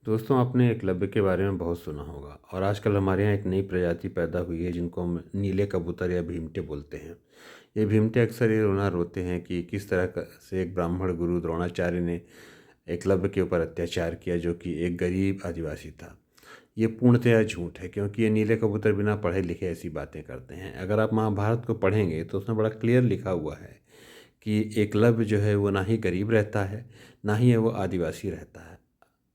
दोस्तों, आपने एकलव्य के बारे में बहुत सुना होगा और आजकल हमारे यहाँ एक नई प्रजाति पैदा हुई है जिनको हम नीले कबूतर या भीमटे बोलते हैं। ये भीमटे अक्सर ये रोना रोते हैं कि किस तरह से एक ब्राह्मण गुरु द्रोणाचार्य ने एकलव्य के ऊपर अत्याचार किया, जो कि एक गरीब आदिवासी था। ये पूर्णतया झूठ है, क्योंकि ये नीले कबूतर बिना पढ़े लिखे ऐसी बातें करते हैं। अगर आप महाभारत को पढ़ेंगे तो उसमें बड़ा क्लियर लिखा हुआ है कि एकलव्य जो है वो ना ही गरीब रहता है, ना ही है वो आदिवासी रहता है।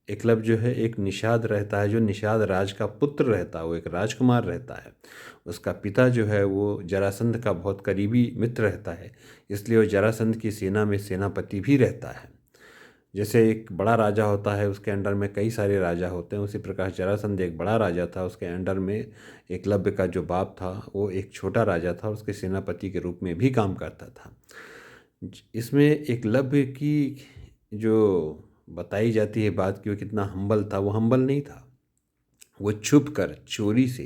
एकलव्य जो है एक निषाद रहता है, जो निषाद राज का पुत्र रहता है, वो एक राजकुमार रहता है। उसका पिता जो है वो जरासंध का बहुत करीबी मित्र रहता है, इसलिए वो जरासंध की सेना में सेनापति भी रहता है। जैसे एक बड़ा राजा होता है, उसके अंडर में कई सारे राजा होते हैं, उसी प्रकार जरासंध एक बड़ा राजा था, उसके अंडर में एकलव्य का जो बाप था वो एक छोटा राजा था, उसके सेनापति के रूप में भी काम करता था। इसमें एकलव्य की जो बताई जाती है बात कि वो कितना हम्बल था, वो हम्बल नहीं था। वो छुप कर चोरी से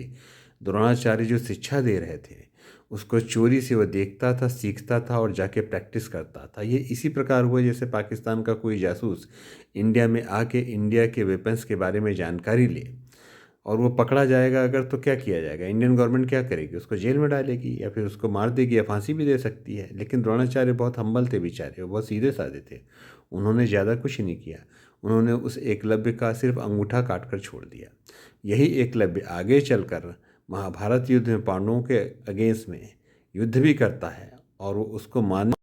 द्रोणाचार्य जो शिक्षा दे रहे थे उसको चोरी से वो देखता था, सीखता था और जाके प्रैक्टिस करता था। ये इसी प्रकार हुआ जैसे पाकिस्तान का कोई जासूस इंडिया में आके इंडिया के वेपन्स के बारे में जानकारी ले और वो पकड़ा जाएगा अगर, तो क्या किया जाएगा? इंडियन गवर्नमेंट क्या करेगी? उसको जेल में डालेगी या फिर उसको मार देगी या फांसी भी दे सकती है। लेकिन द्रोणाचार्य बहुत हम्बल थे बेचारे, वो बहुत सीधे साधे थे। उन्होंने ज़्यादा कुछ नहीं किया। उन्होंने उस एकलव्य का सिर्फ अंगूठा काट कर छोड़ दिया। यही एकलव्य आगे चलकर महाभारत युद्ध में पांडवों के अगेंस्ट में युद्ध भी करता है और वो उसको मारने